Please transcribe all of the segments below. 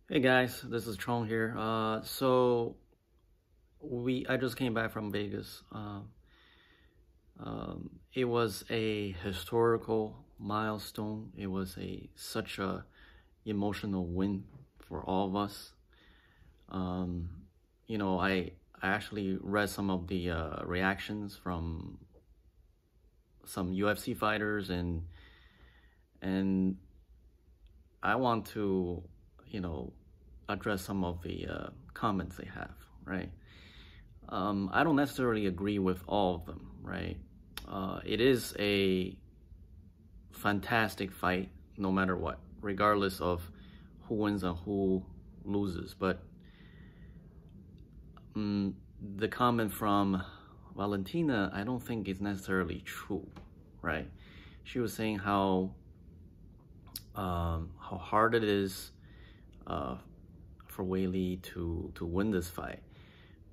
Hey guys, this is Chong here. I just came back from Vegas. It was a historical milestone. It was such a emotional win for all of us. I actually read some of the reactions from some UFC fighters, and I want to address some of the comments they have, right? I don't necessarily agree with all of them, right? It is a fantastic fight, no matter what, regardless of who wins and who loses. But the comment from Valentina, I don't think is necessarily true, right? She was saying how hard it is for Weili to win this fight,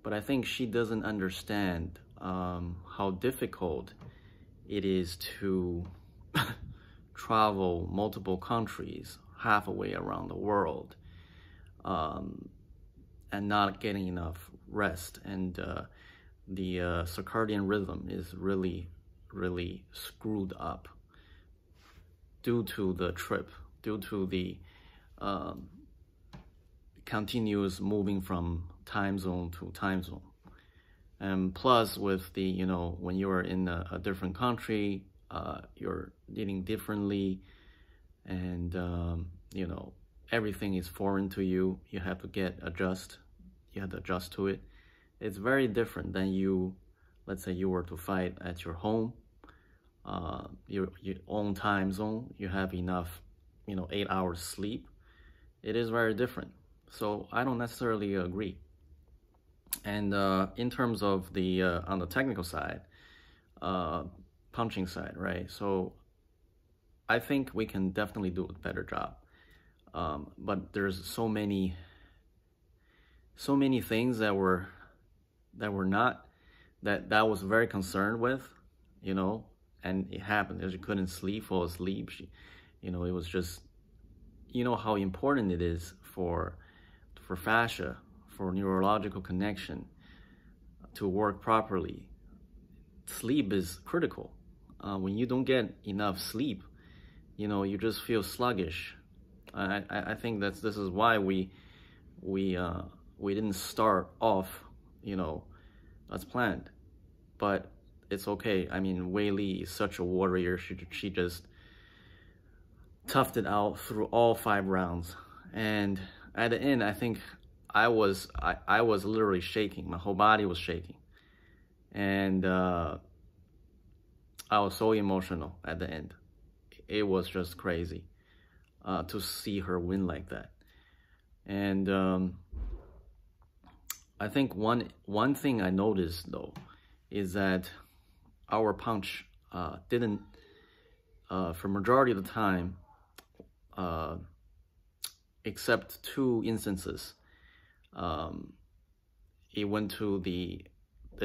but I think she doesn't understand how difficult it is to travel multiple countries, halfway around the world, and not getting enough rest, and the circadian rhythm is really screwed up due to the trip, due to the continuous moving from time zone to time zone. And plus with the, when you're in a different country, you're eating differently, and, everything is foreign to you. You have to adjust to it. It's very different than let's say you were to fight at your home, your own time zone, you have enough, 8 hours sleep. It is very different. So I don't necessarily agree. And in terms of the on the technical side, punching side, right? So I think we can definitely do a better job. But there's so many things that I was very concerned with, and it happened. She couldn't fall asleep. It was just, how important it is for fascia, for neurological connection to work properly. Sleep is critical. When you don't get enough sleep, you just feel sluggish. I think this is why we didn't start off, as planned. But it's okay. I mean, Weili is such a warrior. She just toughed it out through all 5 rounds, and at the end, I think I was literally shaking. My whole body was shaking, and I was so emotional at the end. It was just crazy to see her win like that. And I think one thing I noticed though is that our punch didn't, for majority of the time, except 2 instances, it went to the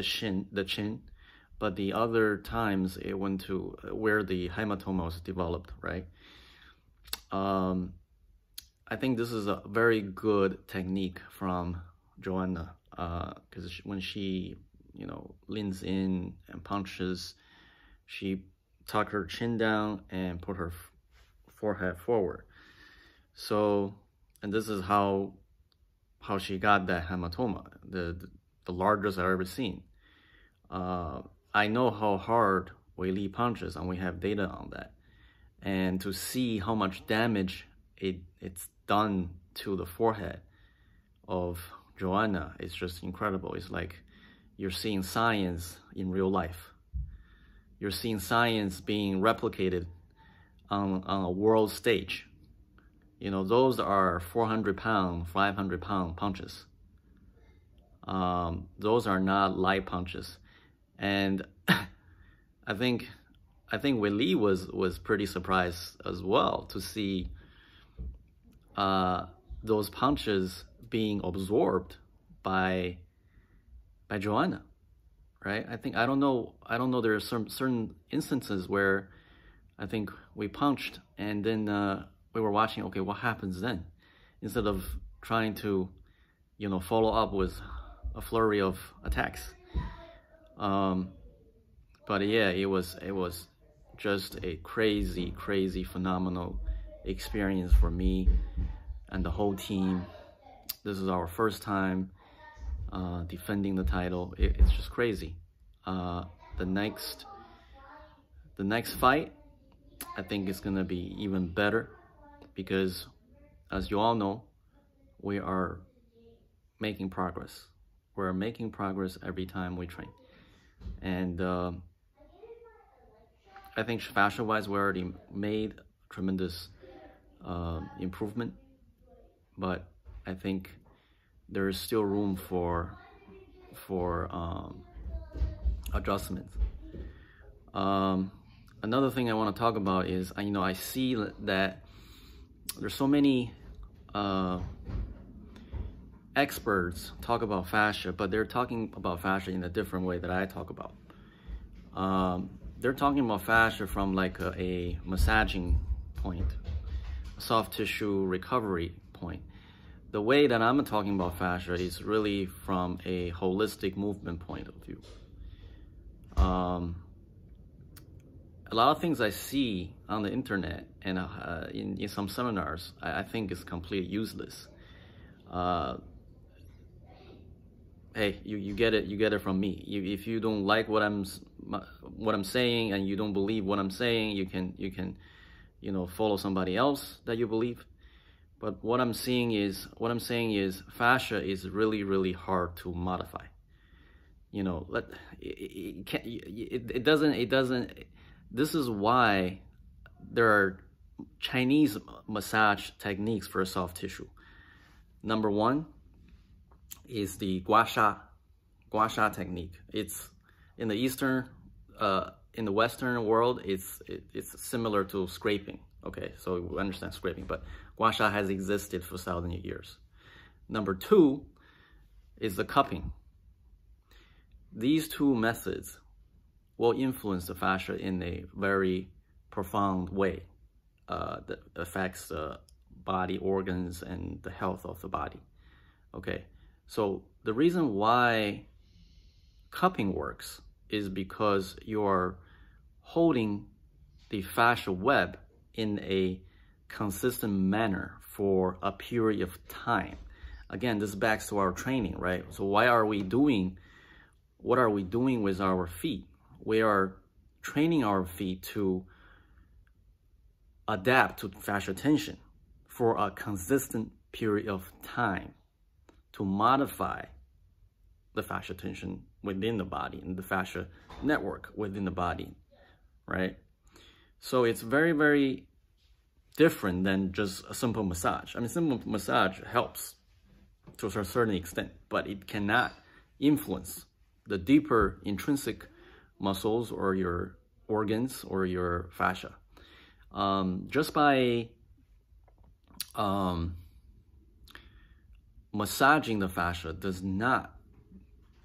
chin, but the other times it went to where the hematoma was developed, right? I think this is a very good technique from Joanna, because when she, leans in and punches, she tuck her chin down and put her forehead forward. So, and this is how she got that hematoma, the largest I've ever seen. I know how hard Weili punches, and we have data on that. And to see how much damage it's done to the forehead of Joanna, it's just incredible. It's like you're seeing science in real life. You're seeing science being replicated on a world stage. Those are 400-pound, 500-pound punches. Those are not light punches. And I think Weili was pretty surprised as well to see those punches being absorbed by Joanna, right? I don't know. There are some certain instances where I think we punched and then we were watching. Okay, what happens then? Instead of trying to, follow up with a flurry of attacks. But yeah, it was just a crazy, phenomenal experience for me and the whole team. This is our first time defending the title. It's just crazy. The next fight, I think it's gonna be even better, because as you all know, we are making progress. We're making progress every time we train. And I think fascia-wise, we already made tremendous improvement, but I think there is still room for adjustments. Another thing I want to talk about is, I see that there's so many experts talk about fascia, but they're talking about fascia in a different way that I talk about. They're talking about fascia from like a massaging point, a soft tissue recovery point. The way that I'm talking about fascia is really from a holistic movement point of view. A lot of things I see on the internet and in some seminars, I think is completely useless. Hey, you get it from me. If you don't like what I'm saying and you don't believe what I'm saying, you can follow somebody else that you believe. But what I'm saying is fascia is really hard to modify. It doesn't. This is why there are Chinese massage techniques for soft tissue. Number one is the gua sha technique. It's in the in the Western world, it's similar to scraping. Okay, so we understand scraping, but gua sha has existed for 1,000 years. Number two is the cupping. These two methods will influence the fascia in a very profound way that affects the body organs and the health of the body. Okay, so the reason why cupping works is because you're holding the fascia web in a consistent manner for a period of time. Again, this backs to our training, right? So what are we doing with our feet? We are training our feet to adapt to fascia tension for a consistent period of time, to modify the fascia tension within the body and the fascia network within the body, right? So it's very different than just a simple massage. I mean, simple massage helps to a certain extent, but it cannot influence the deeper intrinsic muscles or your organs or your fascia. Just by massaging the fascia does not,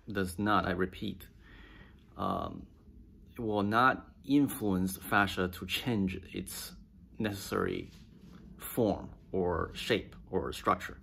I repeat, it will not influence fascia to change its necessary form or shape or structure.